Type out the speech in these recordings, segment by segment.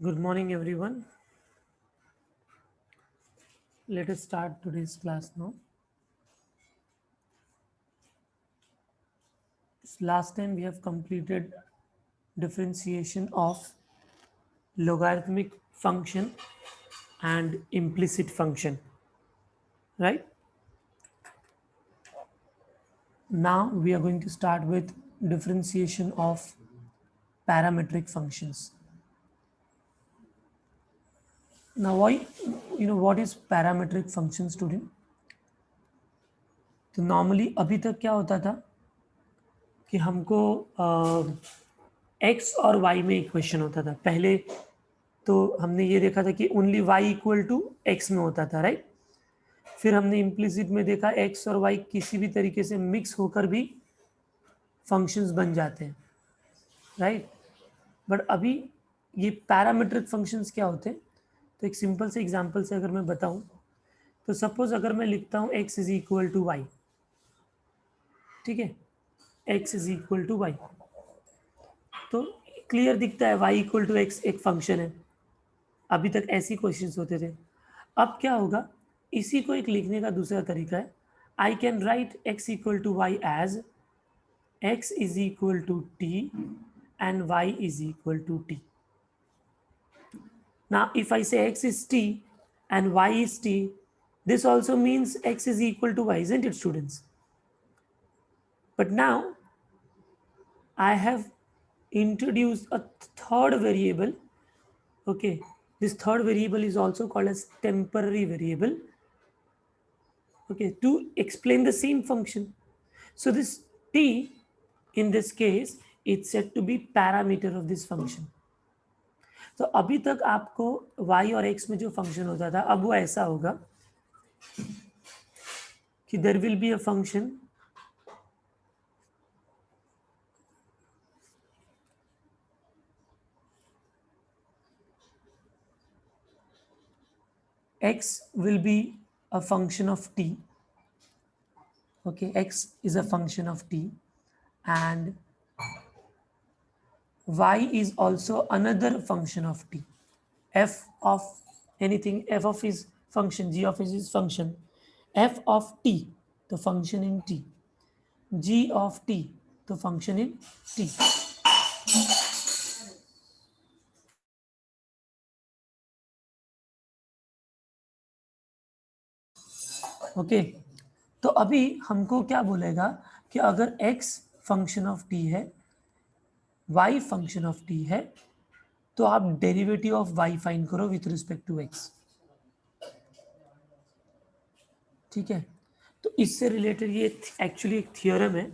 Good morning, everyone. Let us start today's class now. Last time we have completed differentiation of logarithmic function and implicit function, right? Now we are going to start with differentiation of parametric functions. Now, why, what is parametric function, student? तो normally अभी तक क्या होता था कि हमको x और Y में इक्वेशन होता था पहले। तो हमने ये देखा था कि only y equal to x में होता था, राइट। फिर हमने इम्प्लिसिट में देखा x और y किसी भी तरीके से मिक्स होकर भी फंक्शंस बन जाते हैं, राइट। बट अभी ये पैरामीट्रिक फंक्शंस क्या होते हैं, तो एक सिंपल से एग्जांपल से अगर मैं बताऊं, तो सपोज अगर मैं लिखता हूं x is equal to y, ठीक है, x is equal to y, तो क्लियर दिखता है y इक्वल टू एक्स एक फंक्शन है। अभी तक ऐसी क्वेश्चंस होते थे। अब क्या होगा, इसी को एक लिखने का दूसरा तरीका है। I can write x equal to y as x is equal to T and y is equal to t. Now if I say x is t and y is t, this also means x is equal to y, isn't it, students? But now I have introduced a third variable. Okay, this third variable is also called as temporary variable, okay, to explain the same function. So this t in this case it's said to be parameter of this function. तो अभी तक आपको y और x में जो function होता था, अब वो ऐसा होगा कि there will be a function x will be a function of t. Okay, x is a function of t and y is also another function of t. F of anything, f of is function, g of is function, f of t the function in t, g of t the function in t. Okay, तो अभी हमको क्या बोलेगा कि अगर x function of t है, y function of t है, तो आप डेरिवेटिव ऑफ y फाइंड करो विथ रिस्पेक्ट टू x, ठीक है। तो इससे रिलेटेड ये एक्चुअली एक थियोरम है,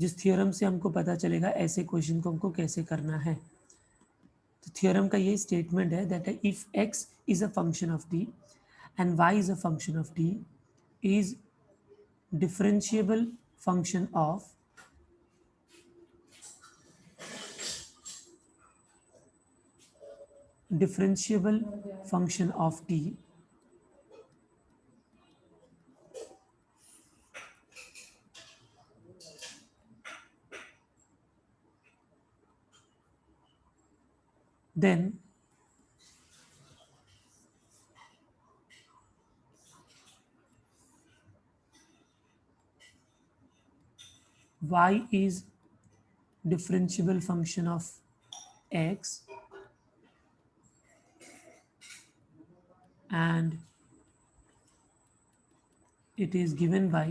जिस थियोरम से हमको पता चलेगा ऐसे क्वेश्चन को हमको कैसे करना है। तो थियोरम का ये स्टेटमेंट है that if x is a function of t and y is a function of t is differentiable function of t, then y is differentiable function of x and it is given by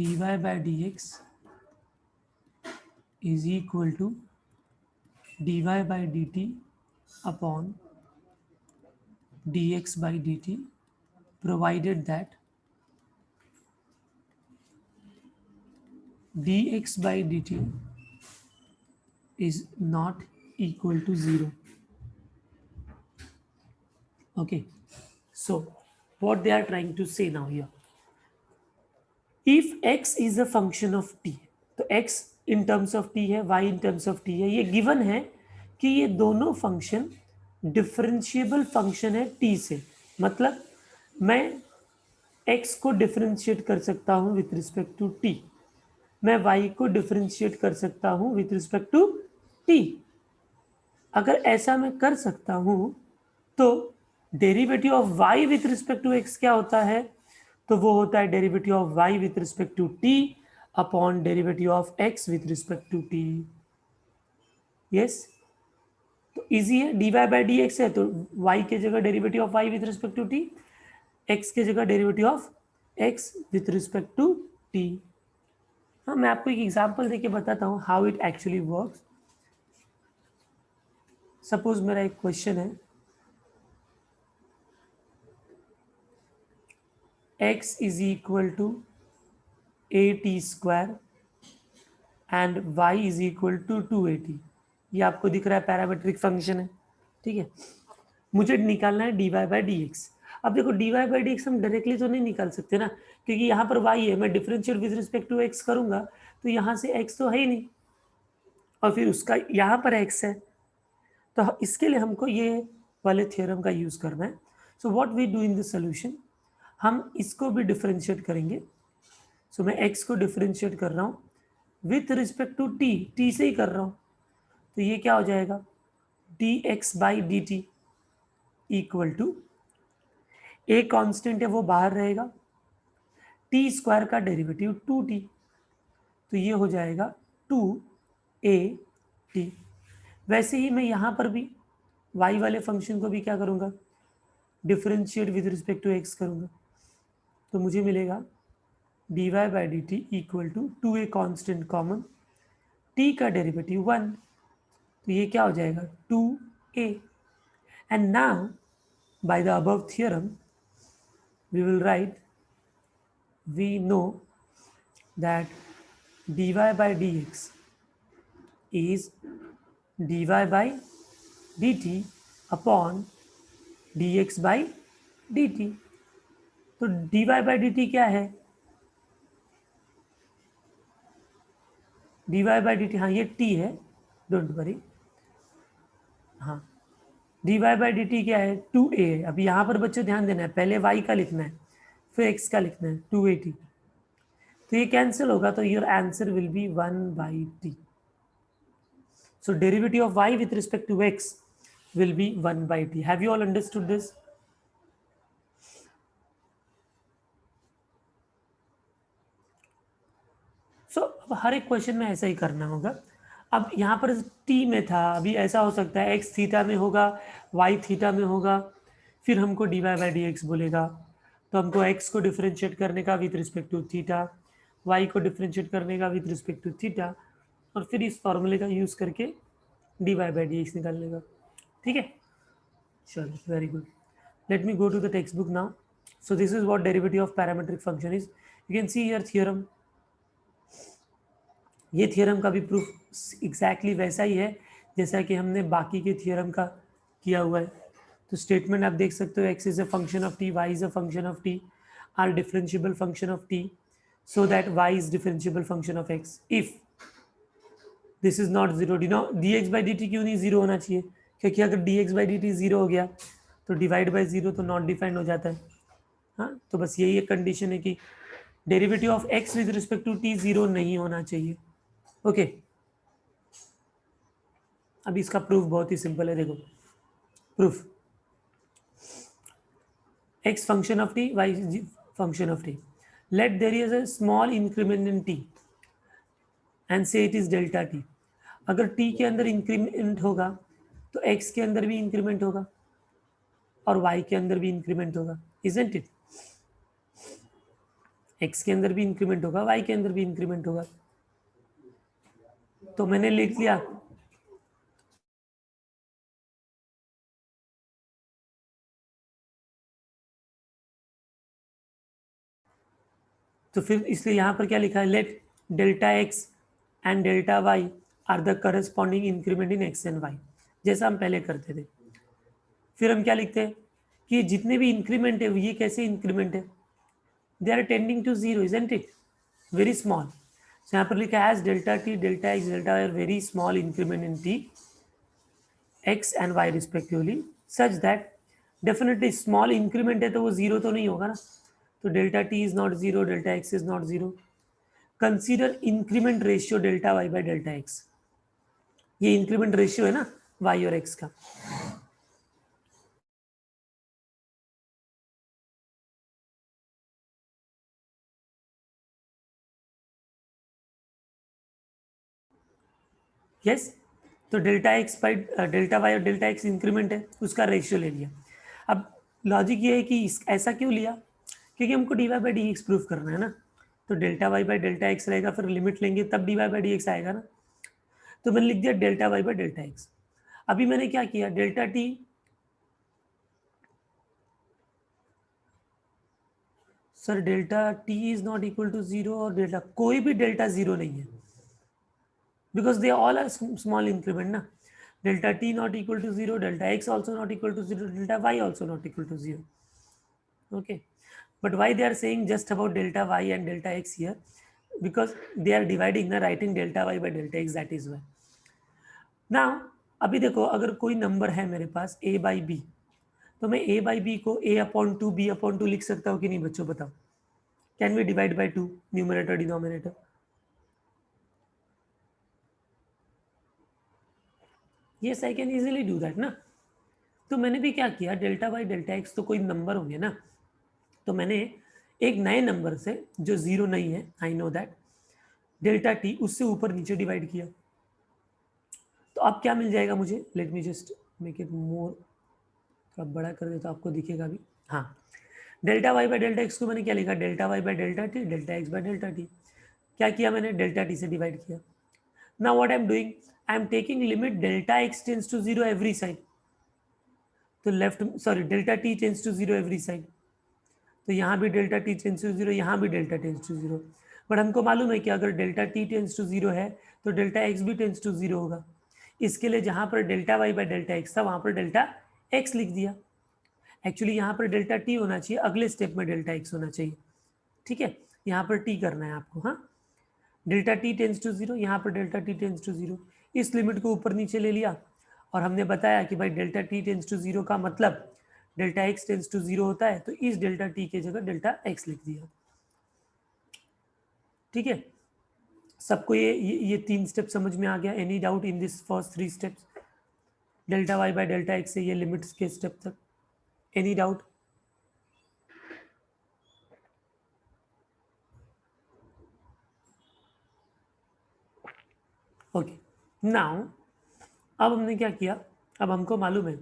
dy by dx is equal to dy by dt upon dx by dt, provided that dx by dt is not equal to 0. Okay, so what they are trying to say now here, if x is a function of t, तो x in terms of t है, y in terms of t है, ये given है कि ये दोनों function differentiable function है t से, मतलब मैं x को डिफरेंशिएट कर सकता हूं विथ रिस्पेक्ट टू t। मैं y को डिफरेंशिएट कर सकता हूं विथ रिस्पेक्ट टू t। अगर ऐसा मैं कर सकता हूं तो derivative of y with respect to x क्या होता है? तो वो होता है derivative of y with respect to t upon derivative of x with respect to t। Yes, तो इजी है, dy बाई डी एक्स है तो y के जगह derivative of y with respect to t, x के जगह derivative of x with respect to t। हाँ, मैं आपको एक एग्जांपल देके बताता हूँ how it actually works. Suppose मेरा एक क्वेश्चन है, x is equal to at square and y is equal to 2at। ये आपको दिख रहा है पैरामीट्रिक फंक्शन है, ठीक है। मुझे निकालना है dy बाई डी एक्स। अब देखो dy बाई डी एक्स हम डायरेक्टली तो नहीं निकाल सकते ना, क्योंकि यहाँ पर y है, मैं differentiate with respect to x करूंगा तो यहाँ से x तो है ही नहीं, और फिर उसका यहाँ पर x है, तो इसके लिए हमको ये वाले थ्योरम का यूज करना है। So what we do in the solution, हम इसको भी डिफरेंशिएट करेंगे। सो मैं x को डिफरेंशिएट कर रहा हूँ विथ रिस्पेक्ट टू t से ही कर रहा हूँ, तो ये क्या हो जाएगा dx by D T equal to, a constant है वो बाहर रहेगा, टी स्क्वायर का डेरिवेटिव 2t, तो ये हो जाएगा 2at। वैसे ही मैं यहाँ पर भी y वाले फंक्शन को भी क्या करूँगा, differentiate with respect to x करूँगा, तो मुझे मिलेगा dy by D T equal to 2a constant common, t का डेरिवेटिव 1, तो ये क्या हो जाएगा 2a। And now by the above theorem we will write, we know that dy by dx is dy by dt upon dx by dt। तो dy by dt क्या है, dy by dt, हाँ ये t है, don't worry. हाँ, dy by dt क्या है 2a है। अभी यहाँ पर बच्चों ध्यान देना है, पहले y का लिखना है फिर x का लिखना है 2at, तो ये कैंसिल होगा, तो your answer will be 1/t। So derivative of y with respect to x will be 1/t. Have you all understood this? So अब हर एक क्वेश्चन में ऐसा ही करना होगा। अब यहाँ पर t में था, अभी ऐसा हो सकता है x थीटा में होगा, y थीटा में होगा, फिर हमको dy बाई डी एक्स बोलेगा, तो हमको x को डिफरेंशिएट करने का with respect to theta, y को डिफरेंशिएट करने का विथ रिस्पेक्ट टू थीटा, और फिर इस फॉर्मूले का यूज करके dy बाई डी एक्स निकालने का, ठीक है। चलो, very good. Let me go to the textbook now. So this is what derivative of parametric function is. You can see here theorem. ये थ्योरम का भी प्रूफ एग्जैक्टली वैसा ही है जैसा कि हमने बाकी के थ्योरम का किया हुआ है। तो स्टेटमेंट आप देख सकते हो, x is a function of t, y is a function of t, are differentiable function of t, so that y is differentiable function of x if this is not zero। dx by dt क्यों नहीं zero होना चाहिए, क्योंकि अगर dx by dt zero हो गया तो divide by zero तो नॉट डिफाइंड हो जाता है। हाँ, तो बस यही एक कंडीशन है कि derivative of x with respect to t zero नहीं होना चाहिए। ओके, अब इसका प्रूफ बहुत ही सिंपल है, देखो proof, x function of t, y function of t, let there is a small increment in t and say it is delta t। अगर t के अंदर इंक्रीमेंट होगा तो x के अंदर भी इंक्रीमेंट होगा और y के अंदर भी इंक्रीमेंट होगा, इजंट इट। x के अंदर भी इंक्रीमेंट होगा, y के अंदर भी इंक्रीमेंट होगा, तो मैंने लिख लिया तो फिर इसलिए यहाँ पर क्या लिखा है, let delta X and delta Y are the corresponding increment in X and Y, जैसा हम पहले करते थे। फिर हम क्या लिखते हैं कि जितने भी इंक्रीमेंट है ये कैसे इंक्रीमेंट है, they are tending to zero, isn't it, very small. तो यहाँ पर लिखा है as delta T delta X delta Y very small increment in T X and Y respectively such that, definitely small increment है तो वो zero तो नहीं होगा ना, तो delta T is not zero, delta X is not zero, consider increment ratio delta Y by delta X. ये increment ratio है ना वाई और एक्स का। यस, तो delta X by delta Y और डेल्टा एक्स इंक्रीमेंट है, उसका ratio ले लिया। अब लॉजिक ये है कि ऐसा क्यों लिया, क्योंकि हमको D Y by D X proof करना है ना। तो delta Y by delta X रहेगा, फिर लिमिट लेंगे तब D Y by D X आएगा ना। तो मैंने लिख दिया delta Y by delta X. अभी मैंने क्या किया, delta T, sir delta T is not equal to zero, और डेल्टा कोई भी डेल्टा जीरो नहीं है, because they all are small increment ना। Delta T not equal to zero, delta X also not equal to zero, delta Y also not equal to zero. Okay, but why they are saying just about delta y and delta x here? Because they are dividing the writing delta y by delta x, that is why. Now अभी देखो, अगर कोई number है मेरे पास a by b, तो मैं a by b को a upon 2 b upon 2 लिख सकता हूँ कि नहीं बच्चों, बताओ? Can we divide by 2 numerator denominator? Yes, I can easily do that ना. तो मैंने भी क्या किया, डेल्टा वाई डेल्टा एक्स तो कोई नंबर होंगे ना, तो मैंने एक नए नंबर से जो जीरो नहीं है, I know that, delta T उससे ऊपर नीचे डिवाइड किया। तो अब क्या मिल जाएगा मुझे, let me just make it more, थोड़ा बड़ा कर दे तो आपको दिखेगा भी। हाँ, delta Y by delta X को मैंने क्या लिखा, delta Y by delta T, delta X by delta T. क्या किया मैंने, डेल्टा टी से डिवाइड किया। Now what I am doing, I am taking limit delta x tends to zero every side, तो left, sorry, delta T tends to zero every side, तो यहाँ भी delta T tends to zero, यहाँ भी delta tends to zero. But हमको मालूम है कि अगर delta T tends to zero है तो डेल्टा एक्स भी टेंस टू जीरो होगा। इसके लिए जहाँ पर delta Y by delta x था, वहाँ पर डेल्टा एक्स लिख दिया। एक्चुअली यहाँ पर डेल्टा टी होना चाहिए, अगले स्टेप में डेल्टा एक्स होना चाहिए। ठीक है, यहाँ पर टी करना है आपको। हाँ, delta T tends to zero, यहाँ पर delta T tends to zero, इस लिमिट को ऊपर नीचे ले लिया। और हमने बताया कि भाई delta T tends to zero का मतलब delta x tends to zero होता है, तो इस डेल्टा टी के जगह डेल्टा एक्स लिख दिया। ठीक है, सबको ये तीन स्टेप समझ में आ गया? Any doubt in this first three steps, delta Y by delta x से ये लिमिट्स के स्टेप तक? Any doubt? ओके, नाउ अब हमने क्या किया, अब हमको मालूम है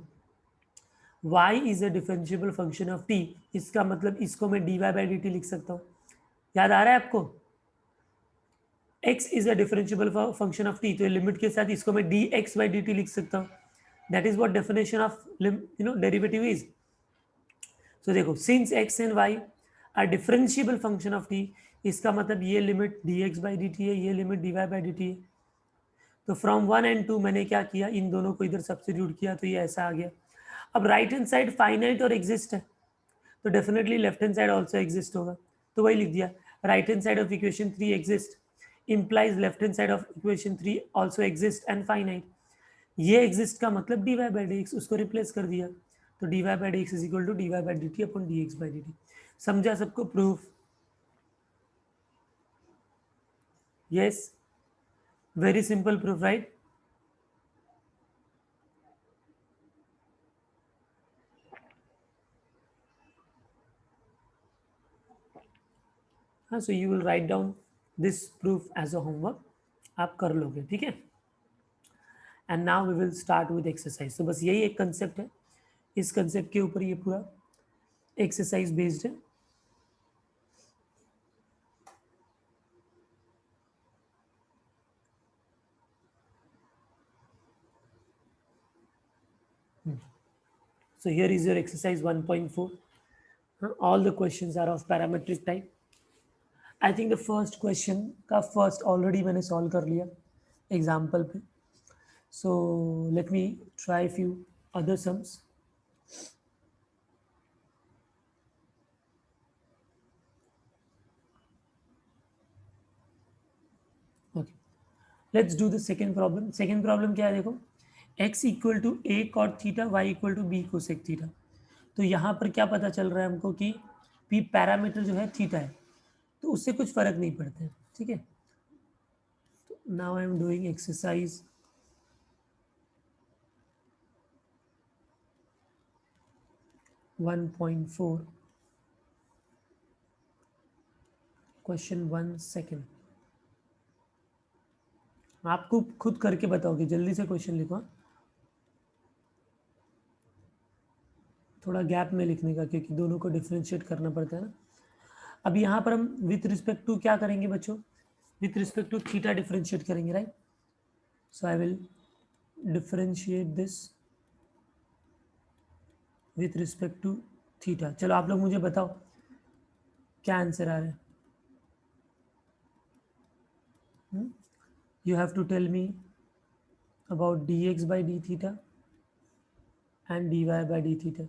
y is a differentiable function of t, इसका मतलब इसको मैं dy बाई dt लिख सकता हूँ। याद आ रहा है आपको? x is a differentiable function of t, तो लिमिट के साथ इसको मैं dx बाई dt लिख सकता हूँ। That is what definition of derivative is. तो देखो, since x and y are differentiable function of t, इसका मतलब ये लिमिट dx बाई dt है, ये लिमिट dy बाई dt है। तो फ्रॉम 1 एंड 2 मैंने क्या किया, इन दोनों को इधर सब्स्टिट्यूट किया, तो ये ऐसा आ गया। अब राइट हैंड साइड फाइनाइट और एग्जिस्ट है, तो definitely left hand side also exist होगा, तो वही लिख दिया। Right hand side of equation 3 exist implies left hand side of equation 3 also exist and finite. ये एग्जिस्ट का मतलब d Y by D x, उसको रिप्लेस कर दिया, तो D Y by D x is equal to d Y by D t upon D X by D T. समझा सबको proof? Yes, very simple proof, right? हाँ, so you will write down this proof as a homework, आप कर लोगे, ठीक है? And now we will start with exercise. तो बस यही एक कंसेप्ट है, इस कंसेप्ट के ऊपर ये पूरा एक्सरसाइज बेस्ड है। So here is your exercise 1.4. All the questions are of parametric type. I think the first question का first already मैंने solve कर लिया example पे. So let me try few other sums. Okay, let's do the second problem. Second problem क्या है देखो, x equal to a cot theta, y equal to b cosec theta. तो यहाँ पर क्या पता चल रहा है हमको कि p पैरामीटर जो है थीटा है, तो उससे कुछ फर्क नहीं पड़ता है। ठीक है, तो now I am doing exercise 1.4 question 1 second. आपको खुद करके बताओगे, जल्दी से क्वेश्चन लिखो हाँ? थोड़ा गैप में लिखने का, क्योंकि दोनों को डिफ्रेंशिएट करना पड़ता है ना। अब यहाँ पर हम विथ रिस्पेक्ट टू क्या करेंगे बच्चों, with respect to theta differentiate करेंगे, right. So I will differentiate this with respect to theta. चलो आप लोग मुझे बताओ क्या आंसर आ रहा है। You have to tell me about dx by d theta and dy by d theta.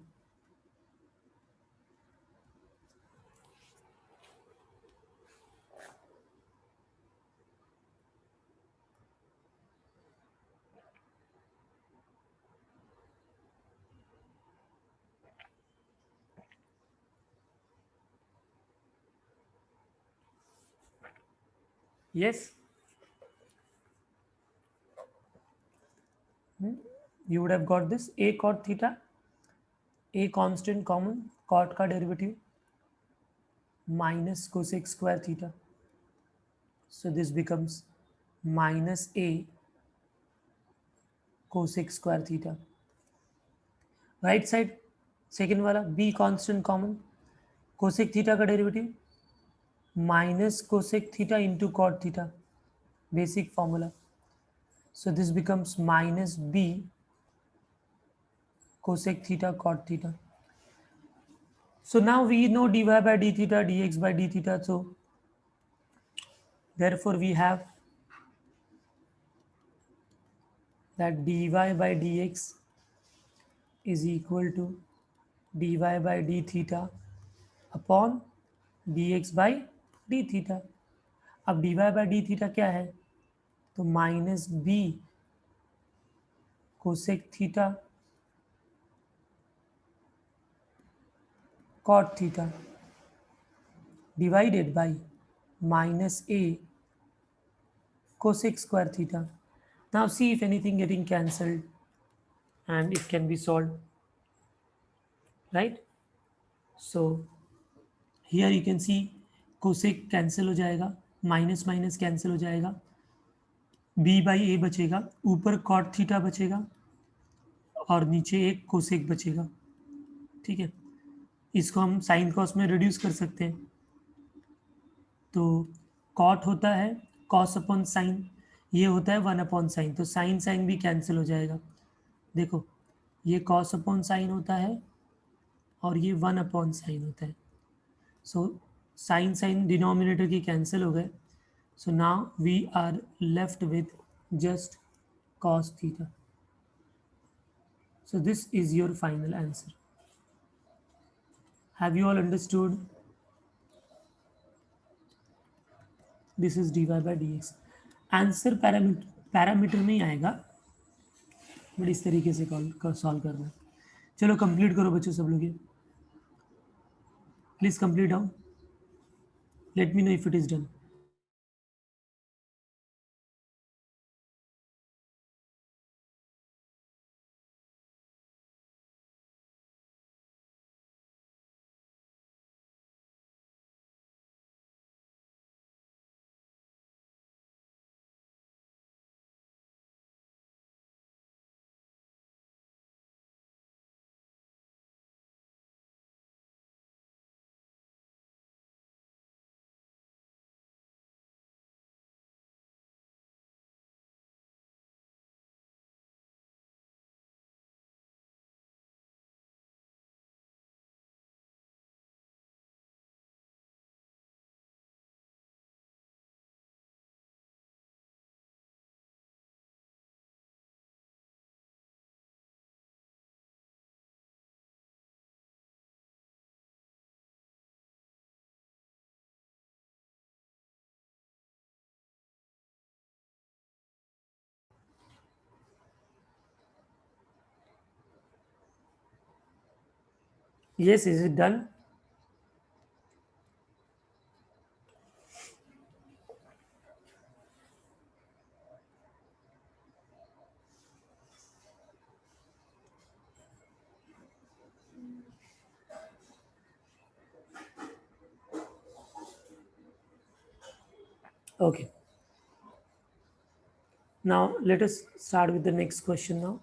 Yes, you would have got this a cot theta, a constant common, cot का derivative minus cosec square theta. So this becomes minus a cosec square theta. Right side second वाला b constant common, cosec theta का derivative minus cosec theta into cot theta, basic formula. So this becomes minus b cosec theta cot theta. So now we know dy by d theta, dx by d theta. So therefore we have that dy by dx is equal to dy by d theta upon dx by d theta. अब dy by d theta क्या है, तो minus b cosec theta cot theta divided by minus a cosec square theta. Now see if anything getting cancelled and it can be solved, right? So here you can see cosec cancel हो जाएगा, minus minus cancel हो जाएगा, b by ए बचेगा, ऊपर cot theta बचेगा और नीचे एक कोसेक बचेगा, ठीक है। इसको हम साइन कॉस में रिड्यूस कर सकते हैं, तो कॉट होता है कॉस अपॉन साइन, ये होता है 1 अपॉन साइन, तो साइन साइन भी कैंसिल हो जाएगा। देखो ये कॉस अपॉन साइन होता है और ये 1 अपॉन साइन होता है, सो साइन साइन डिनोमिनेटर की कैंसिल हो गए, so now we are left with just cos theta. So this is your final answer. Have you all understood? This is dy by dx. Answer parameter में ही आएगा, but इस तरीके से solve करना है। चलो कंप्लीट करो बच्चों सब लोग, ये please complete down, late me know if it is done. Yes, is it done? Okay. Now let us start with the next question now.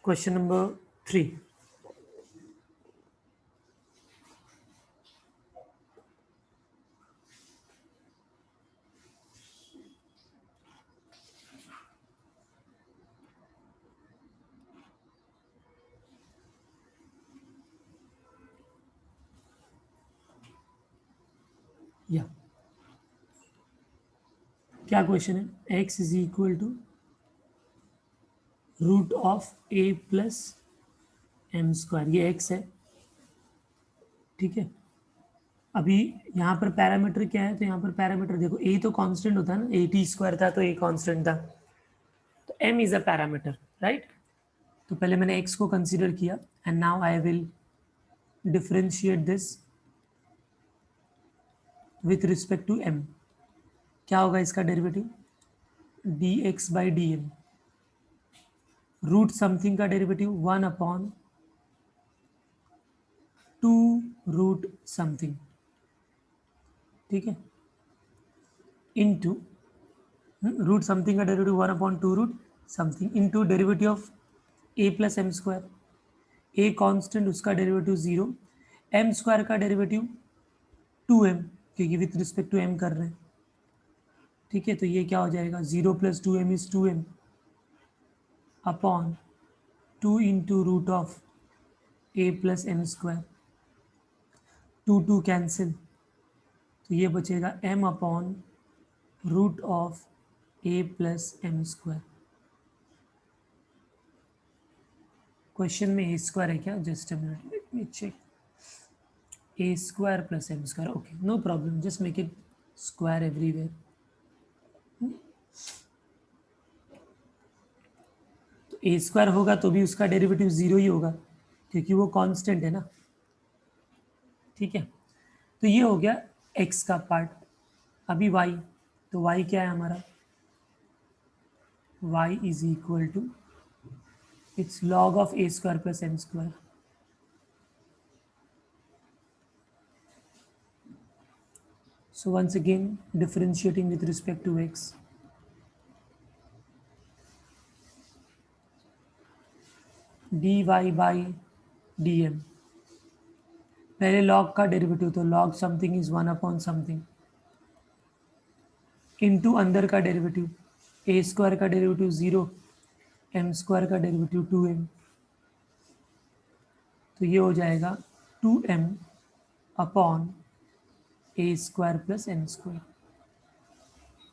Question number 3. Yeah. क्या क्वेश्चन है? x is equal to root of a plus m square, ये x है, ठीक है। अभी यहाँ पर parameter क्या है? तो यहाँ पर पैरामीटर देखो, a तो कांस्टेंट होता है ना, ए टी स्क्वायर था तो a कांस्टेंट था, तो m is a parameter, right. तो पहले मैंने x को कंसीडर किया and now I will differentiate this with respect to m। क्या होगा इसका derivative? dx by d m, root something का डेरिवेटिव 1/2 रूट समथिंग, ठीक है, इनटू रूट समथिंग का derivative 1/2 root something into derivative of a plus m square. A constant, उसका derivative 0, m square का derivative 2m, क्योंकि विथ रिस्पेक्ट टू m कर रहे हैं, ठीक है। तो ये क्या हो जाएगा? 0 plus 2m is 2m upon 2 into root of a plus m square, 2 cancel, तो ये बचेगा m upon root of a plus m square. Question में ए स्क्वायर है क्या? Just a minute, let me check. A square plus m square, okay, no problem, just make it square everywhere. तो a square होगा तो भी उसका derivative 0 ही होगा, क्योंकि वो कांस्टेंट है ना, ठीक है। तो ये हो गया x का पार्ट। अभी y, तो y क्या है हमारा? y is equal to its log of a square plus m square. So once again differentiating with respect to x, dy by dm, पहले log का डेरिवेटिव, तो log something is 1/, something into अंदर का derivative, ए square का derivative 0, m square का derivative 2m, तो ये हो जाएगा 2m अपॉन ए स्क्वायर प्लस एम स्क्वायर।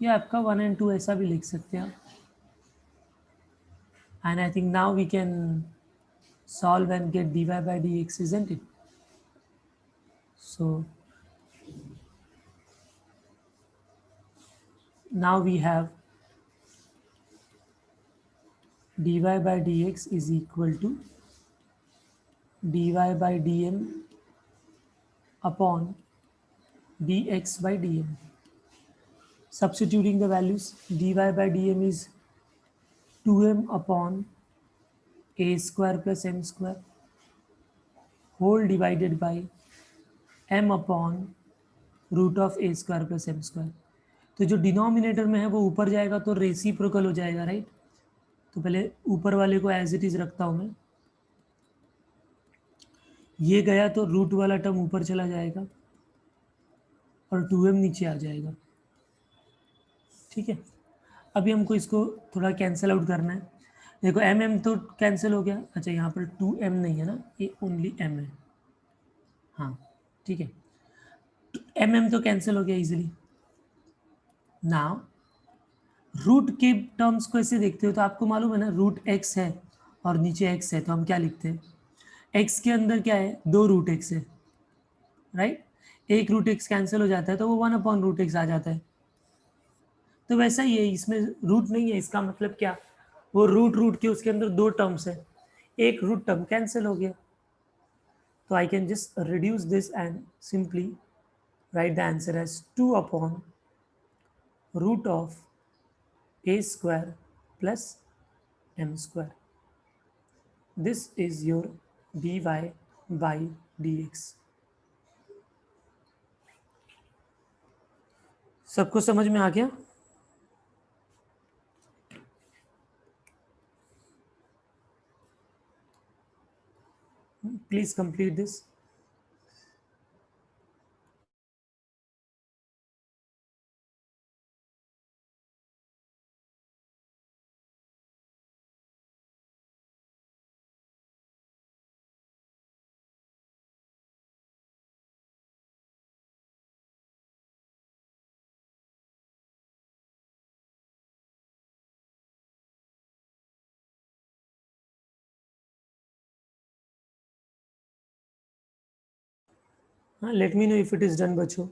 ये आपका 1 and 2 ऐसा भी लिख सकते हैं आप। And I think now we can solve and get dy by dx, isn't it? So now we have dy by dx is equal to dy by dm upon dx by dm. Substituting the values, dy by dm is 2m upon a square plus m square whole divided by m upon root of a square plus m square. तो जो denominator में है वो ऊपर जाएगा तो reciprocal हो जाएगा, राइट। तो पहले ऊपर वाले को एज इट इज रखता हूं मैं, ये गया तो रूट वाला टर्म ऊपर चला जाएगा और 2m नीचे आ जाएगा, ठीक है। अभी हमको इसको थोड़ा कैंसिल आउट करना है। देखो m तो कैंसिल हो गया, अच्छा यहाँ पर 2m नहीं है ना, ये ओनली m है, हाँ ठीक है। m तो कैंसिल हो गया इजीली। नाउ रूट के टर्म्स को ऐसे देखते हो तो आपको मालूम है ना, रूट x है और नीचे x है, तो हम क्या लिखते हैं? x के अंदर क्या है? 2 रूट x है, राइट। एक रूट x कैंसिल हो जाता है तो वो 1/√x आ जाता है। तो वैसा ही है, इसमें रूट नहीं है, इसका मतलब क्या? वो रूट रूट के उसके अंदर 2 टर्म्स है, एक रूट टर्म कैंसिल हो गया, तो I can just reduce this and simply write the answer as 2/√x root of a square plus m square. This is your dy by dx. सबको समझ में आ गया? Please complete this. Let me know if it is done बच्चों.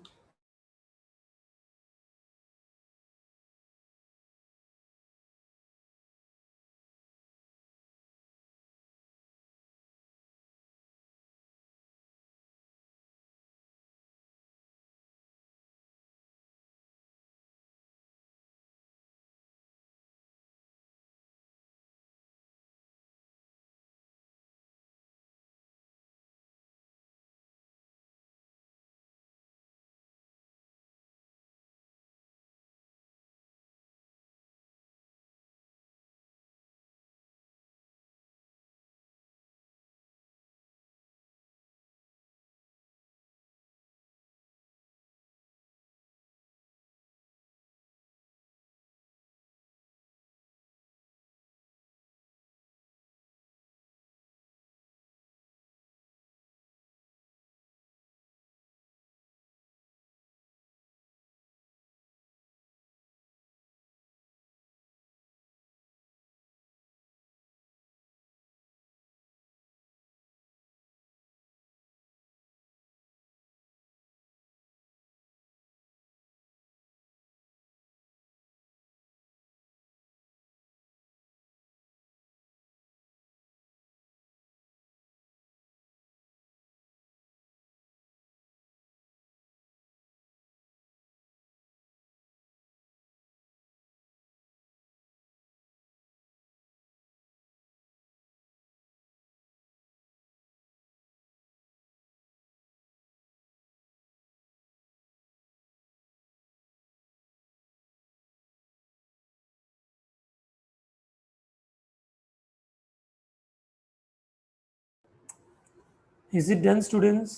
Is it done, students?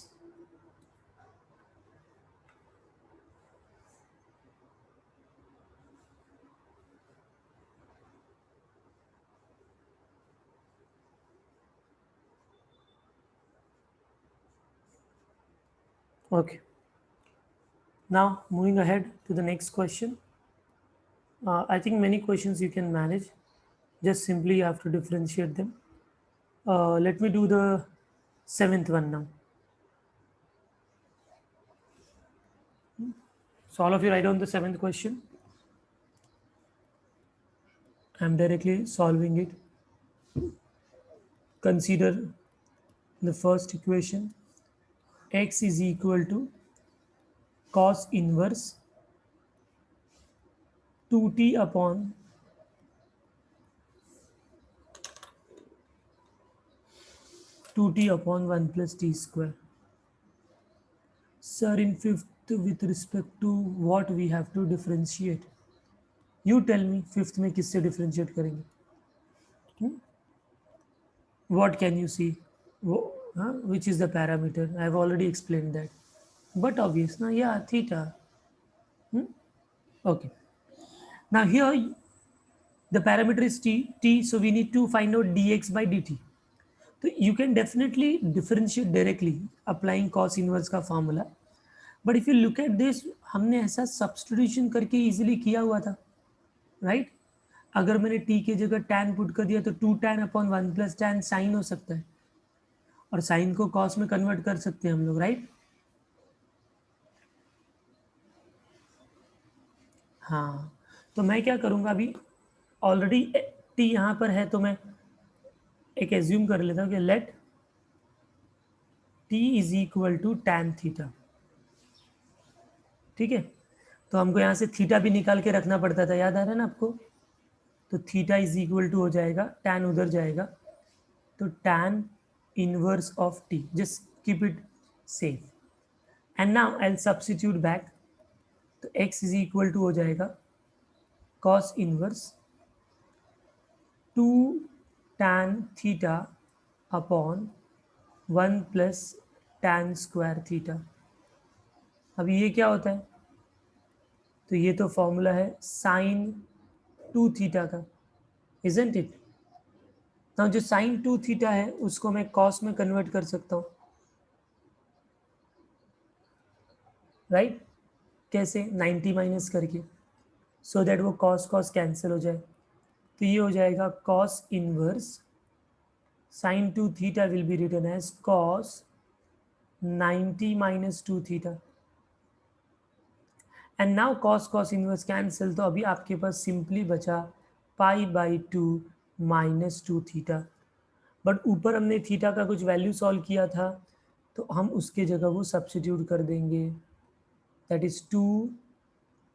Okay. Now moving ahead to the next question. I think many questions you can manage. Just simply you have to differentiate them. Let me do the 7th one now. So all of you write down the 7th question. I'm directly solving it. Consider the first equation. X is equal to cos inverse 2t upon 1 plus t square. Sir, in 5th, with respect to what we have to differentiate? You tell me, 5th में किससे differentiate करेंगे? What can you see? Which is the parameter? I have already explained that. But obvious, na? Yeah, theta. Okay. Now here, the parameter is t, so we need to find out dx by dt. So you can definitely differentiate directly applying cos inverse का formula. But if you look at this, हमने ऐसा substitution करके easily किया हुआ था, right? अगर मैंने t की जगह tan पुट कर दिया तो 2 tan upon 1 plus tan sin हो सकता है, और sin को cos में कन्वर्ट कर सकते हैं हम लोग, राइट? हाँ, तो मैं क्या करूँगा अभी, ऑलरेडी t यहाँ पर है तो मैं एक एज्यूम कर लेता हूँ कि let t is equal to tan theta. ठीक है, तो हमको यहाँ से थीटा भी निकाल के रखना पड़ता था, याद आ रहा है ना आपको? तो थीटा इज इक्वल टू हो जाएगा, टैन उधर जाएगा, तो tan inverse of T, just keep it safe. And now I will substitute back, तो x इज इक्वल टू हो जाएगा cos inverse 2 tan theta upon 1 plus tan square theta. अब ये क्या होता है? तो ये तो फॉर्मूला है साइन 2 थीटा का, इजंट इट? ना जो साइन 2 थीटा है उसको मैं कॉस में कन्वर्ट कर सकता हूँ, राइट? कैसे? 90 माइनस करके, सो दैट वो कॉस कॉस कैंसिल हो जाए। तो ये हो जाएगा cos inverse sine 2 theta will be written as cos 90 minus 2 theta. And now cos cos inverse cancel, तो अभी आपके पास सिंपली बचा pi by 2 minus 2 theta. But ऊपर हमने थीटा का कुछ वैल्यू सॉल्व किया था, तो हम उसके जगह वो सब्स्टिट्यूट कर देंगे, that is 2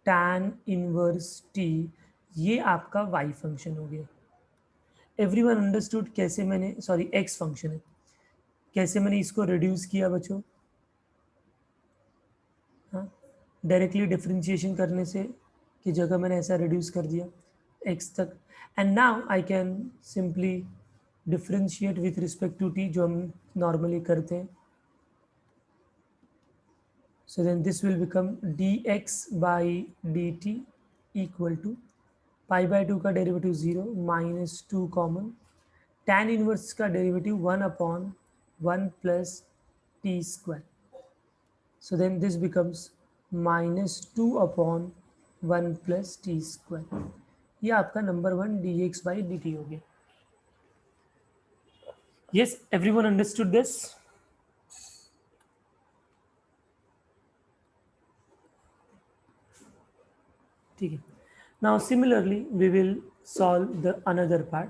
tan inverse T. ये आपका y फंक्शन हो गया। एवरीवन अंडरस्टूड कैसे मैंने, सॉरी x फंक्शन है, कैसे मैंने इसको रिड्यूस किया बच्चों? हाँ, डायरेक्टली डिफरेंशिएशन करने से की जगह मैंने ऐसा रिड्यूस कर दिया x तक। And now I can simply differentiate with respect to t, जो हम नॉर्मली करते हैं। So then this will become dx by dt equal to pi by 2 का derivative 0 minus 2 common, tan inverse का derivative 1 upon 1 plus T square. So then this becomes minus 2 upon 1 plus T square. ये आपका number 1 D X by D T हो गया। Yes, everyone understood this? ठीक है। Now similarly we will solve the another part.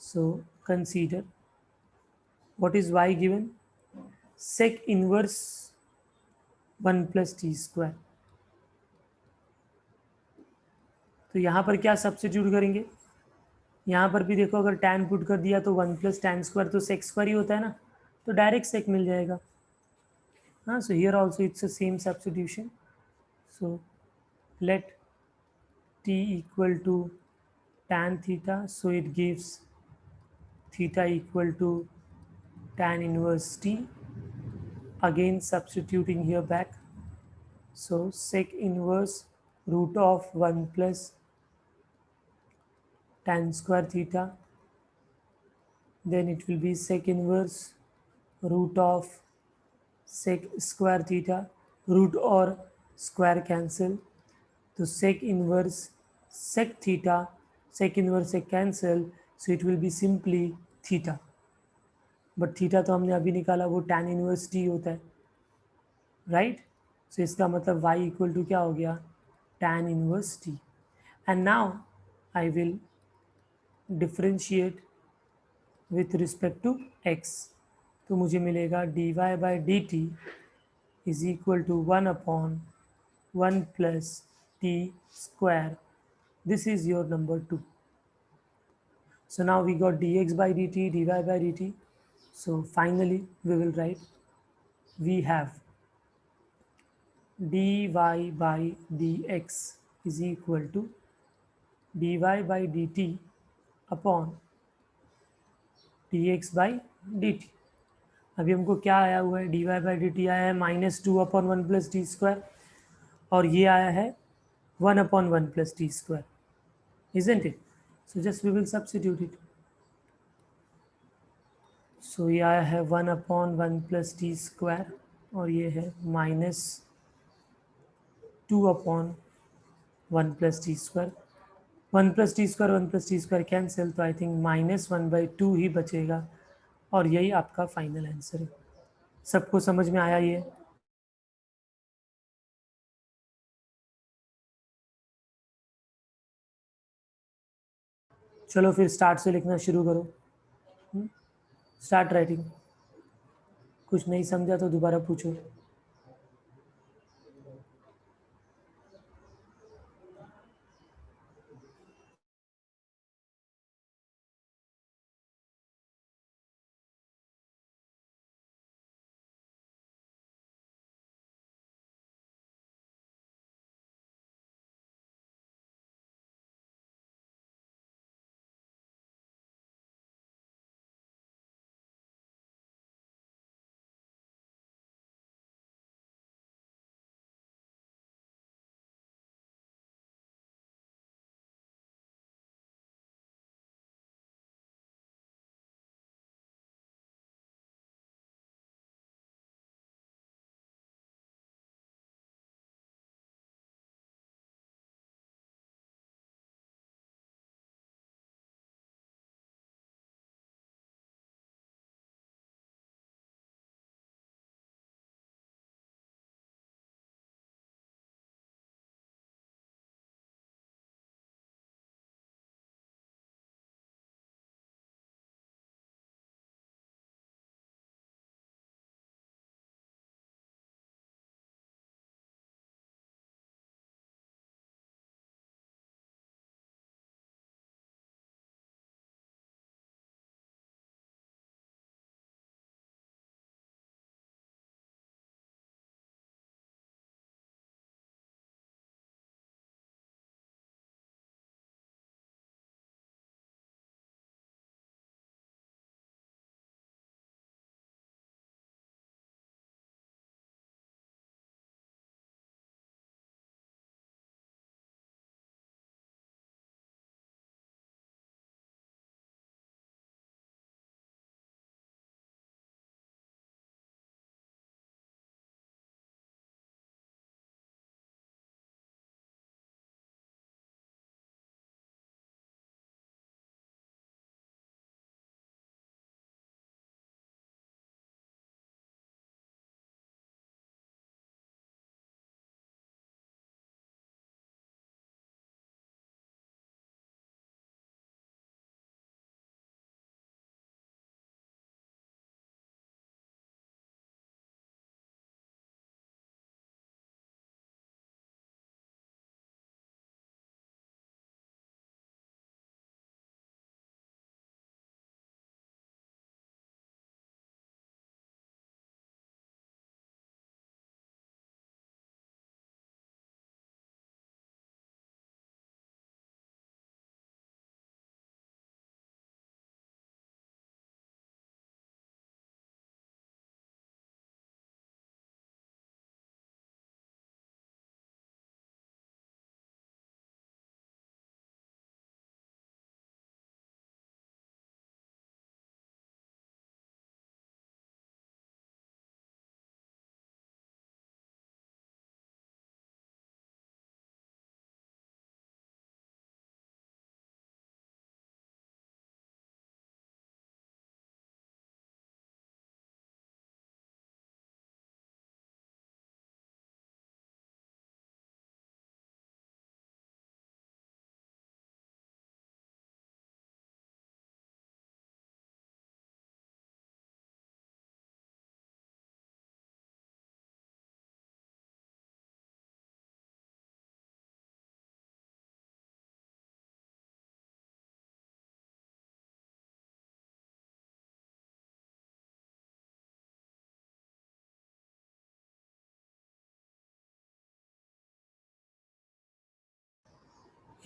So consider what is y given, sec inverse 1 plus t square. तो यहाँ पर क्या सब्स्टिट्यूट करेंगे? यहाँ पर भी देखो, अगर tan पुट कर दिया तो 1 प्लस टैन स्क्वायर तो सेक स्क्वायर ही होता है ना, तो डायरेक्ट सेक मिल जाएगा। हाँ, so here also it's the same substitution. So let t equal to tan theta, so it gives theta equal to tan inverse t, again substituting here back, so sec inverse root of 1 plus tan square theta, then it will be sec inverse root of sec square theta, root और square cancel, तो sec inverse sec theta, sec inverse sec cancel, so it will be simply theta, but theta तो हमने अभी निकाला, वो tan inverse t होता है, right? सो इसका मतलब y इक्वल टू क्या हो गया? tan inverse t। And now I will differentiate with respect to x, तो मुझे मिलेगा dy by D t is equal to 1 upon 1 plus T square. This is your number 2। So now we got dx by dt, dy by dt. So finally we will write, we have dy by dx is equal to dy by dt upon dx by dt। अभी हमको क्या आया हुआ है? dy by dt आया है minus 2 upon 1 plus T square, और ये आया है 1 upon 1 plus T square, isn't it? So just we will substitute it. So ये आया है 1 अपॉन 1 प्लस टी स्क्वायर, और ये है minus 2 upon 1 plus T square. 1 plus T square 1 plus T square cancel, तो आई थिंक माइनस 1/2 ही बचेगा, और यही आपका फाइनल आंसर है। सबको समझ में आया ये? चलो फिर स्टार्ट से लिखना शुरू करो। Start writing. कुछ नहीं समझा तो दोबारा पूछो।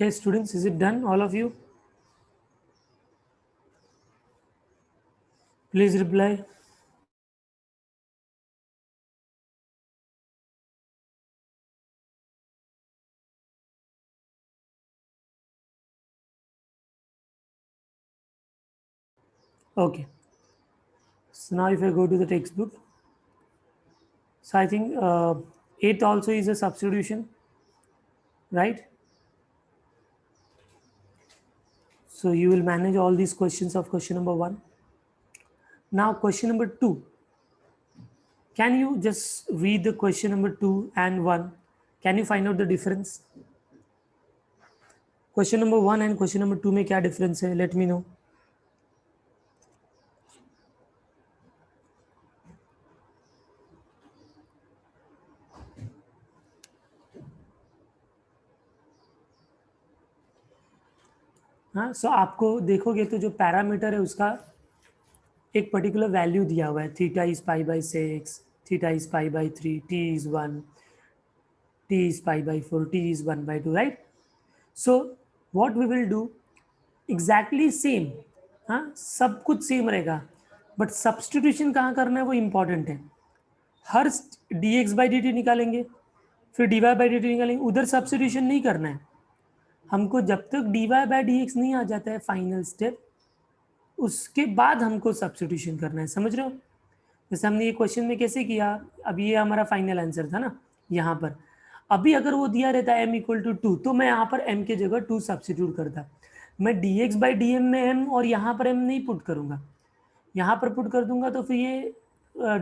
Yes, students, is it done, all of you? Please reply. Okay. So now if I go to the textbook, so I think it also is a substitution, right? So you will manage all these questions of question number 1. Now question number 2. Can you just read the question number 2 and 1? Can you find out the difference? Question number 1 and question number 2 में क्या difference है? Let me know. हाँ, सो आपको देखोगे तो जो parameter है उसका एक पर्टिकुलर वैल्यू दिया हुआ है. Theta is pi by 6, theta is pi by 3, t is 1, t is pi by 4, t is 1/2, right? So what we will do, exactly same. हाँ, सब कुछ सेम रहेगा, बट सब्सटीट्यूशन कहाँ करना है वो इंपॉर्टेंट है. हर D X by D T निकालेंगे, फिर D Y by D T निकालेंगे, उधर सब्सटीट्यूशन नहीं करना है हमको. जब तक D Y by D X नहीं आ जाता है फाइनल स्टेप, उसके बाद हमको सब्सटीट्यूशन करना है. समझ रहे हो? जैसे हमने ये क्वेश्चन में कैसे किया, अभी ये हमारा फाइनल आंसर था ना यहाँ पर. अभी अगर वो दिया रहता है m इक्वल टू 2, तो मैं यहाँ पर m के जगह 2 सब्सटीट्यूट करता. मैं dx बाई डी एम में m और यहाँ पर m नहीं पुट करूँगा. यहाँ पर पुट कर दूंगा तो फिर ये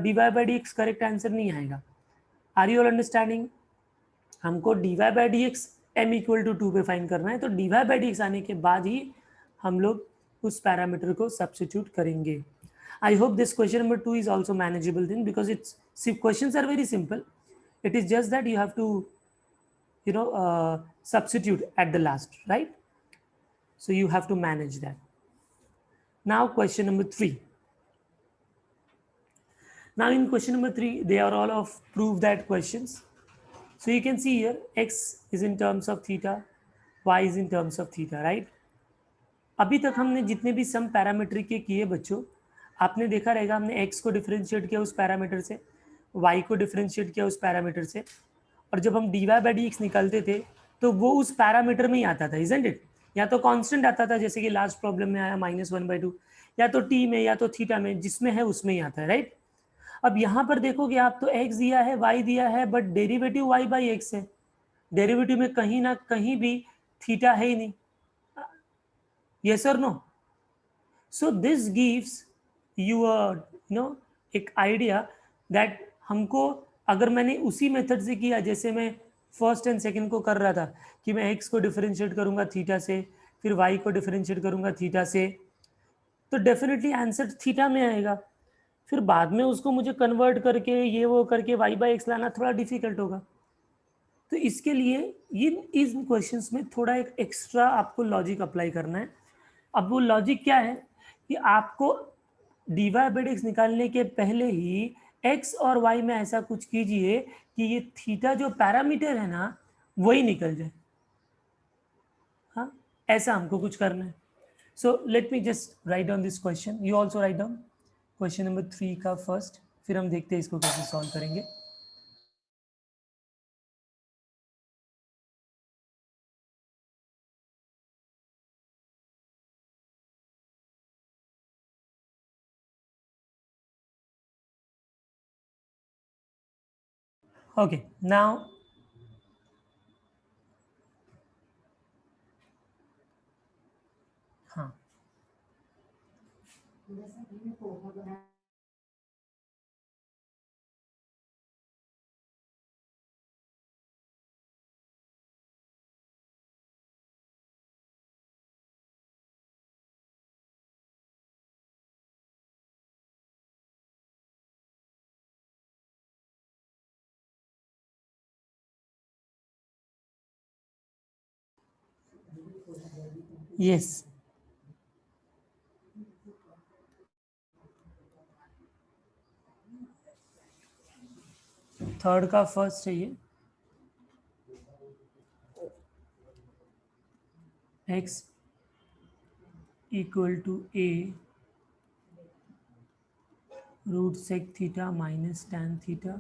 D Y by D X correct answer नहीं आएगा. Are you all understanding? हमको D Y by D X M equal to 2 पे फाइंड करना है, तो D Y by D X आने के बाद ही हम लोग उस पैरामीटर को सब्सटीट्यूट करेंगे. I hope this question number 2 is also manageable then, because it's, see, questions are very simple. It is just that you have to, substitute at the last, right? So you have to manage that. Now question number 3. Now in question number 3, they are all of prove that questions. So you can see here, x is in terms of theta, y is in terms of theta, right? अभी तक हमने जितने भी सम parameter के किए बच्चों, आपने देखा रहेगा हमने x को डिफरेंशिएट किया उस पैरामीटर से, y को डिफरेंशिएट किया उस पैरामीटर से, और जब हम dy बाई डी एक्स निकालते थे तो वो उस पैरामीटर में ही आता था, इजंट इट? या तो कांस्टेंट आता था, जैसे कि लास्ट प्रॉब्लम में आया -1/2, या तो t में या तो थीटा में, जिसमें है उसमें ही आता है, राइट? अब यहाँ पर देखोगे आप तो x दिया है, y दिया है, but derivative y by x है. डेरिवेटिव में कहीं ना कहीं भी थीटा है ही नहीं. Yes or no? So this gives you a एक आइडिया दैट हमको, अगर मैंने उसी मेथड से किया जैसे मैं फर्स्ट एंड सेकंड को कर रहा था, कि मैं x को डिफरेंशिएट करूंगा थीटा से, फिर y को डिफरेंशिएट करूंगा थीटा से, तो डेफिनेटली आंसर थीटा में आएगा. फिर बाद में उसको मुझे कन्वर्ट करके ये वो करके y बाई एक्स लाना थोड़ा डिफिकल्ट होगा. तो इसके लिए ये इन क्वेश्चंस में थोड़ा एक एक्स्ट्रा आपको लॉजिक अप्लाई करना है. अब वो लॉजिक क्या है कि आपको डी वाई बाई एक्स निकालने के पहले ही एक्स और वाई में ऐसा कुछ कीजिए कि ये थीटा जो पैरामीटर है ना वही निकल जाए. हाँ, ऐसा हमको कुछ करना है. So let me just right down this question. You also write down question number 3 का फर्स्ट, फिर हम देखते हैं इसको कैसे सॉल्व करेंगे. Okay, now हाँ, यस, थर्ड का फर्स्ट चाहिए. x equal to a root sec theta minus tan theta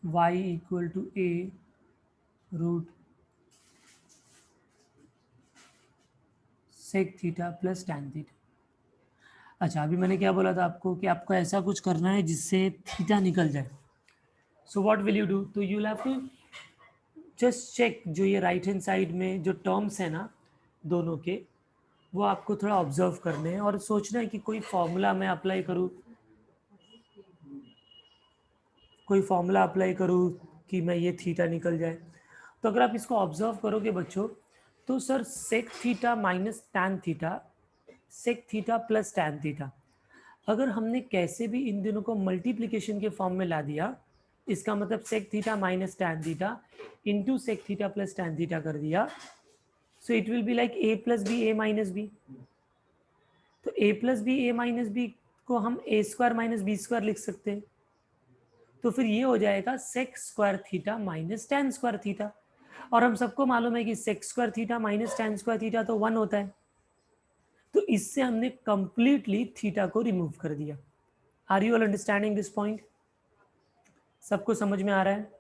y equal to a root sec theta plus tan theta. अच्छा, अभी मैंने क्या बोला था आपको कि आपको ऐसा कुछ करना है जिससे थीटा निकल जाए। So what will you do, तो you will have to just check जो ये राइट हैंड साइड में जो टर्म्स है ना दोनों के, वो आपको थोड़ा ऑब्जर्व करने हैं और सोचना है कि कोई फॉर्मूला मैं अप्लाई करूँ, कोई फॉर्मूला अप्लाई करूँ कि मैं ये थीटा निकल जाए। तो अगर आप इसको ऑब्जर्व करोगे बच्चों, तो sir sec theta minus tan theta, sec theta plus tan theta, अगर हमने कैसे भी इन दोनों को मल्टीप्लिकेशन के फॉर्म में ला दिया, इसका मतलब sec theta minus tan theta into sec theta plus tan theta कर दिया, so it will be like a plus b a minus b. तो a plus b a minus b को हम a square minus b square लिख सकते हैं। तो फिर ये हो जाएगा sec square theta minus tan square theta, और हम सबको मालूम है कि sec square theta minus tan square theta तो 1 होता है। तो इससे हमने कंप्लीटली थीटा को रिमूव कर दिया। Are you all understanding this point? सबको समझ में आ रहा है?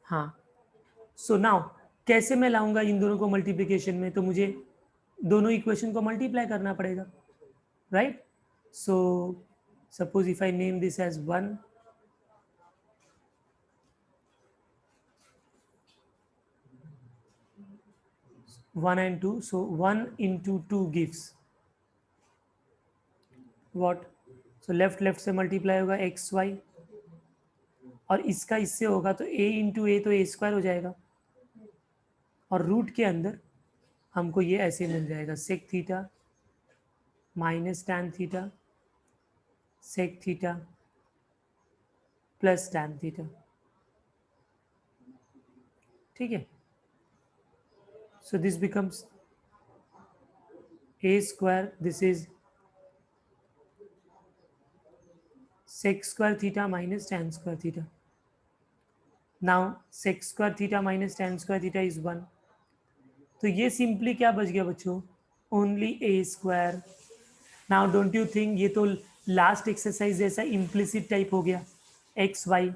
हाँ। सो नाउ कैसे मैं लाऊंगा इन दोनों को मल्टीप्लिकेशन में, तो मुझे दोनों इक्वेशन को मल्टीप्लाई करना पड़ेगा, right? So suppose if I name this as 1, 1 and 2, so 1 into 2 gives what? So left से मल्टीप्लाई होगा एक्स वाई, और इसका इससे होगा तो a इंटू ए, तो ए स्क्वायर हो जाएगा, और रूट के अंदर हमको ये ऐसे मिल जाएगा sec theta minus tan theta sec theta plus tan theta. ठीक है, so this becomes a square, this is sec square theta minus tan square theta. Now sec square theta minus tan square theta is 1. तो ये simply क्या बच गया बच्चों? Only a square. Now don't you think ये तो last exercise जैसा implicit type हो गया, x y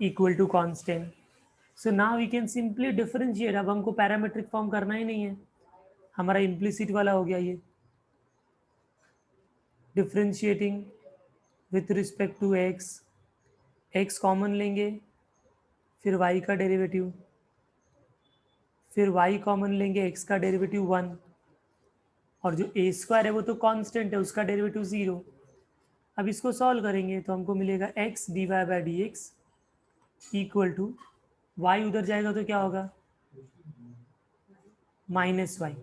equal to constant. So now we can simply differentiate. अब हमको पैरामेट्रिक फॉर्म करना ही नहीं है, हमारा इम्प्लिसिट वाला हो गया ये। Differentiating with respect to x, x common लेंगे, फिर y का डेरिवेटिव, फिर y कॉमन लेंगे, x का डेरिवेटिव 1, और जो a स्क्वायर है वो तो कांस्टेंट है, उसका डेरिवेटिव 0। अब इसको सॉल्व करेंगे तो हमको मिलेगा x dy by D x equal to y, उधर जाएगा तो क्या होगा? Minus y.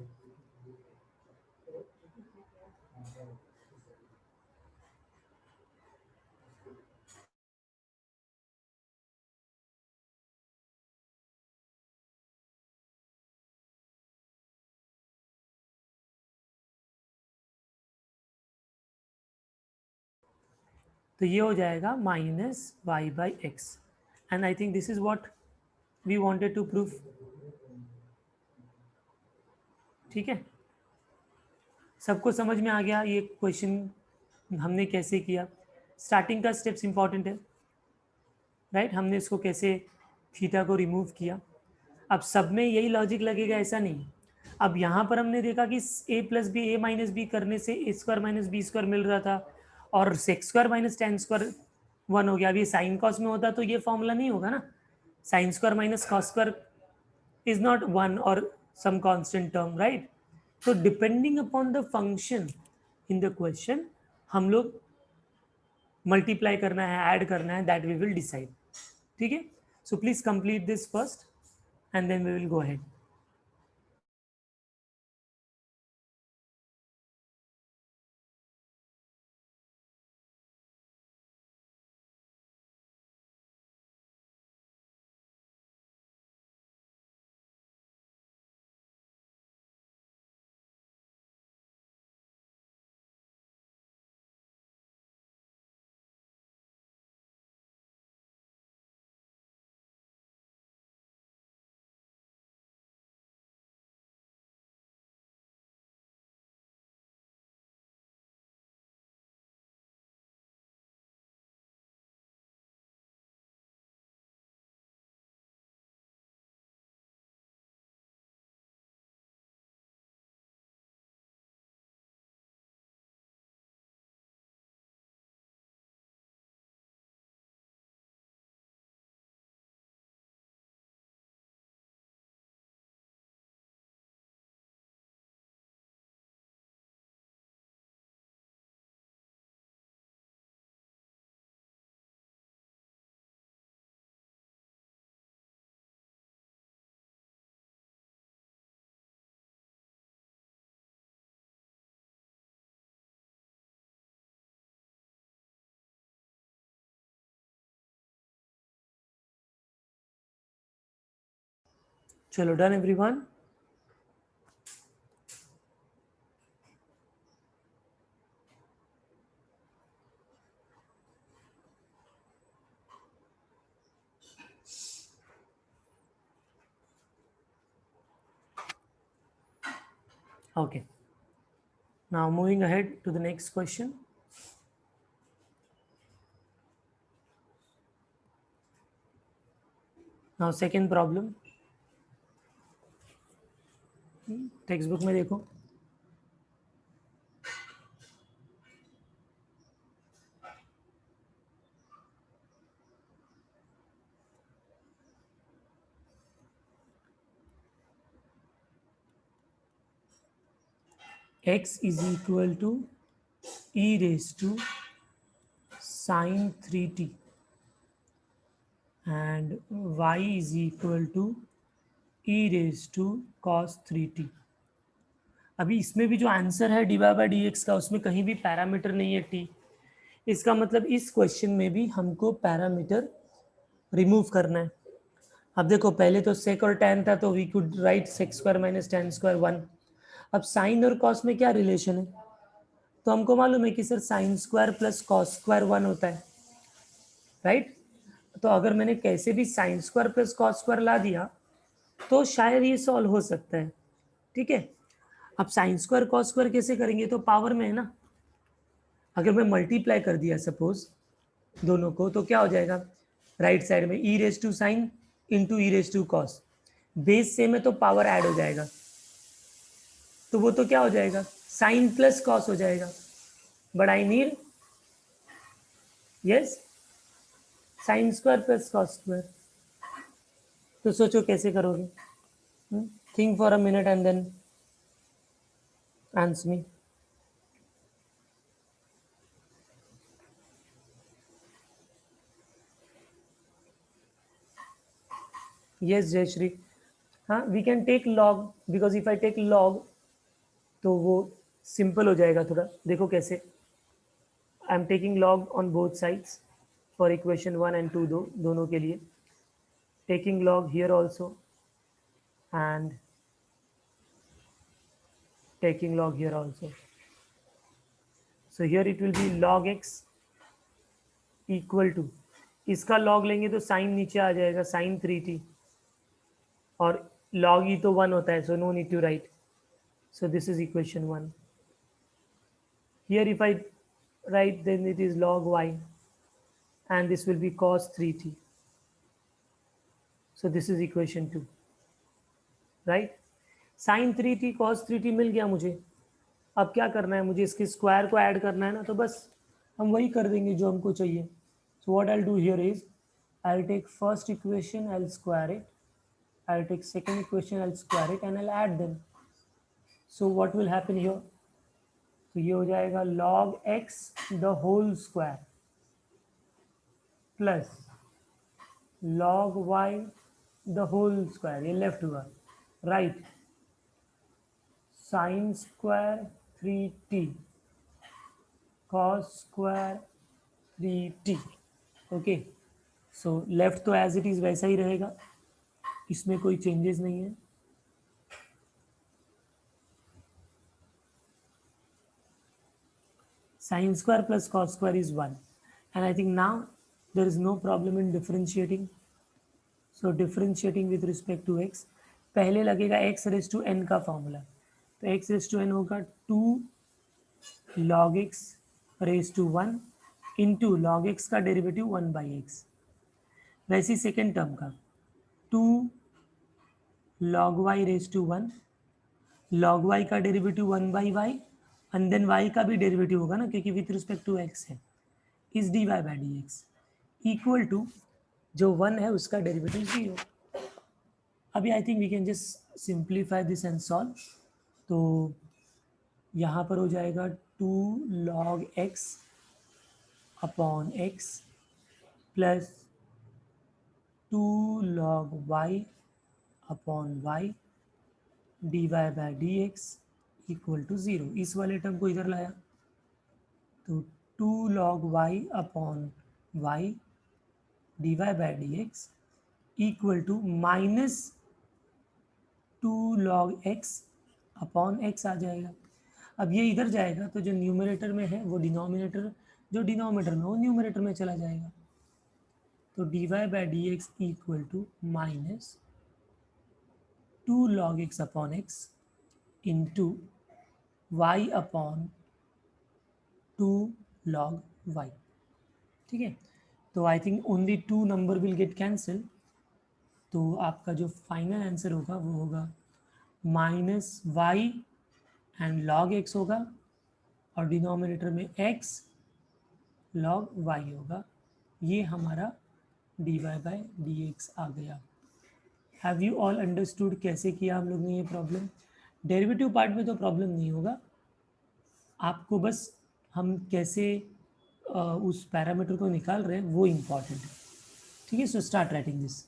तो ये हो जाएगा minus y by x, and I think this is what we wanted to prove. ठीक है, सबको समझ में आ गया ये क्वेश्चन हमने कैसे किया? स्टार्टिंग का स्टेप्स इंपॉर्टेंट है, राइट? हमने इसको कैसे थीटा को रिमूव किया। अब सब में यही लॉजिक लगेगा ऐसा नहीं। अब यहाँ पर हमने देखा कि ए plus b a minus B करने से ए स्क्वायर माइनस बी स्क्वायर मिल रहा था, और sex square minus ten square 1 हो गया। अब ये साइन कॉस में होता तो ये फॉर्मूला नहीं होगा ना, sine square minus cos square is not 1 और सम कांस्टेंट टर्म, राइट? तो depending upon the function in the question हम लोग मल्टीप्लाई करना है, ऐड करना है, दैट वी विल डिसाइड। ठीक है, so please complete this first and then we will go ahead. चलो done everyone. Okay. Now moving ahead to the next question. Now second problem. Text book में देखो. x is equal to e raised to sine 3t and y is equal to e raised to cos 3t. अभी इसमें भी जो answer है d Y by D x का, उसमें कहीं भी पैरामीटर नहीं है t. इसका मतलब इस क्वेश्चन में भी हमको पैरामीटर रिमूव करना है. अब देखो, पहले तो सेक और टैन था, तो we could write sec square minus tan square 1. अब साइन और कॉस में क्या रिलेशन है? तो हमको मालूम है कि sir sine square plus cos square 1 होता है, राइट? तो अगर मैंने कैसे भी sine square plus cos square ला दिया तो शायद ये सॉल्व हो सकता है. ठीक है. अब साइन स्क्वायर कॉस स्क्वायर कैसे करेंगे? तो पावर में है ना. अगर मैं मल्टीप्लाई कर दिया सपोज दोनों को, तो क्या हो जाएगा? राइट साइड में E raise to sine into E raise to cos. Base same है तो पावर ऐड हो जाएगा, तो वो तो क्या हो जाएगा? साइन प्लस कॉस हो जाएगा. But I need yes sine square plus cos square. तो सोचो कैसे करोगे? Think for a minute and then answer me. Yes Jayashree. हाँ, we can take log, because if I take log तो वो सिंपल हो जाएगा थोड़ा. देखो कैसे. I am taking log on both sides for equation 1 and 2 दोनों के लिए. Taking log here also and taking log here also. So here it will be log x equal to, इसका log लेंगे तो साइन नीचे आ जाएगा साइन 3t, और log e तो 1 होता है, so no need to write. So this is equation 1. Here if I write, then it is log y and this will be cos 3t. So this is equation 2, right? साइन 3t cos 3t मिल गया मुझे. अब क्या करना है मुझे? इसके स्क्वायर को ऐड करना है ना, तो बस हम वही कर देंगे जो हमको चाहिए. So what I'll do here is I'll take first equation, I'll square it. I'll take second equation, I'll square it and I'll add them. So what will happen here? तो ये हो जाएगा log x the whole square plus log y the whole square. ये left हुआ, right. Sine square 3t cos square 3t. Okay. So left तो as it is वैसा ही रहेगा, इसमें कोई चेंजेस नहीं है. Sin square plus cos square is 1, and I think now there is no problem in differentiating. So differentiating with respect to x, पहले लगेगा x raised to n का फॉर्मूला. तो x raised to n होगा 2 log x raised to 1 into log x का derivative 1 by x. वैसे second term का 2 log y raised to 1, log y का derivative 1 by y, and then y का भी derivative होगा ना, क्योंकि विथ रिस्पेक्ट टू x है, is d Y by D x equal to जो 1 है उसका डेरिवेटिव 0. अभी I think we can just simplify this and solve. तो यहाँ पर हो जाएगा 2 log x upon x plus 2 log y upon y d Y by D x equal to 0. इस वाले टर्म को इधर लाया तो 2 log y upon y d Y by D x equal to minus 2 log x upon x आ जाएगा। अब ये इधर जाएगा तो जो न्यूमरेटर में है वो डिनोमिनेटर, जो डिनोमिनेटर में वो न्यूमरेटर में चला जाएगा। तो dy by D x equal to minus 2 log x upon x into y upon 2 log y। ठीक है, तो I think only 2 number will get cancel, तो आपका जो फाइनल आंसर होगा वो होगा minus y and log x होगा और डिनोमिनेटर में x log y होगा। ये हमारा dy बाई डी एक्स आ गया। हैव यू ऑल अंडरस्टूड कैसे किया हम लोग ने ये प्रॉब्लम? डेरिवेटिव पार्ट में तो प्रॉब्लम नहीं होगा, आपको बस हम कैसे उस पैरामीटर को निकाल रहे हैं वो इम्पॉर्टेंट है। ठीक है, so start writing this.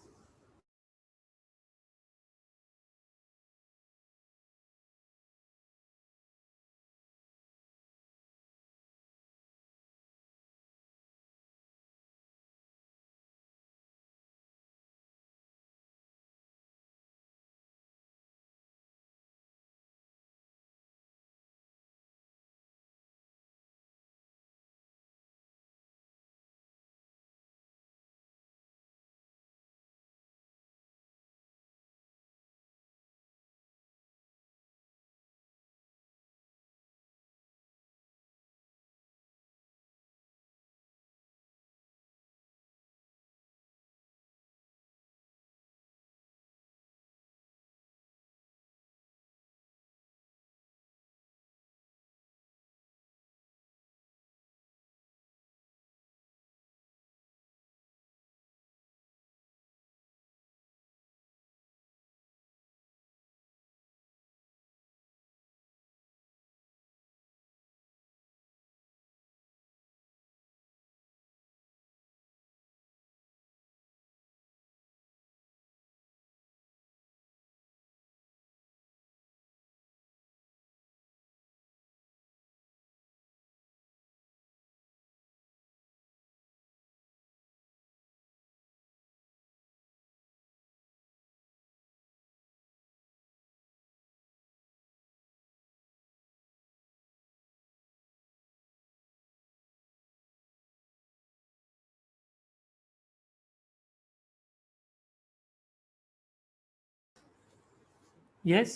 Yes,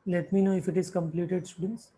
let me know if it is completed, students.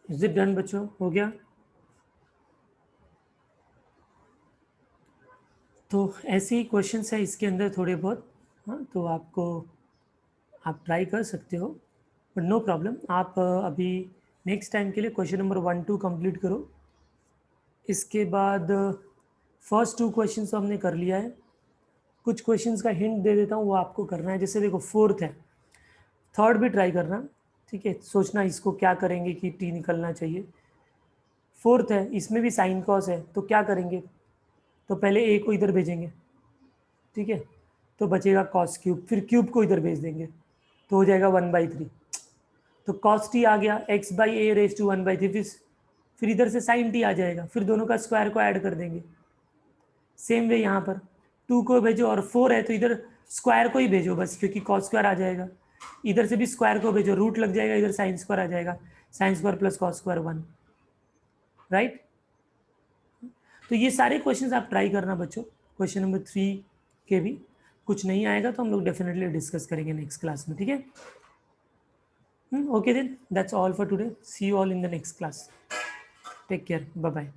Is it done बच्चों, हो गया? तो ऐसे ही क्वेश्चन है इसके अंदर थोड़े बहुत, हाँ, तो आपको आप ट्राई कर सकते हो, बट नो प्रॉब्लम। आप अभी नेक्स्ट टाइम के लिए क्वेश्चन नंबर 1-2 कंप्लीट करो। इसके बाद फर्स्ट 2 क्वेश्चन तो हमने कर लिया है, कुछ क्वेश्चंस का हिंट दे देता हूँ, वो आपको करना है। जैसे देखो फोर्थ है, थर्ड भी ट्राई करना, ठीक है, सोचना इसको क्या करेंगे कि टी निकलना चाहिए। फोर्थ है, इसमें भी साइन कॉस है, तो क्या करेंगे? तो पहले ए को इधर भेजेंगे, ठीक है, तो बचेगा कॉस क्यूब, फिर क्यूब को इधर भेज देंगे तो हो जाएगा 1/3। तो कॉस टी आ गया, x by a raise to 1/3, फिर इधर से साइन टी आ जाएगा, फिर दोनों का स्क्वायर को ऐड कर देंगे। सेम वे यहाँ पर 2 को भेजो और 4 है तो इधर स्क्वायर को ही भेजो बस, क्योंकि कॉस स्क्वायर आ जाएगा। इधर से भी स्क्वायर को भेजो, रूट लग जाएगा, इधर साइन स्क्वायर आ जाएगा, sign square plus cos square 1, right. तो ये सारे क्वेश्चंस आप ट्राई करना बच्चों, क्वेश्चन नंबर 3 के भी। कुछ नहीं आएगा तो हम लोग डेफिनेटली डिस्कस करेंगे नेक्स्ट क्लास में, ठीक है। Okay then, that's all for today. See you all in the next class. Take care. Bye bye.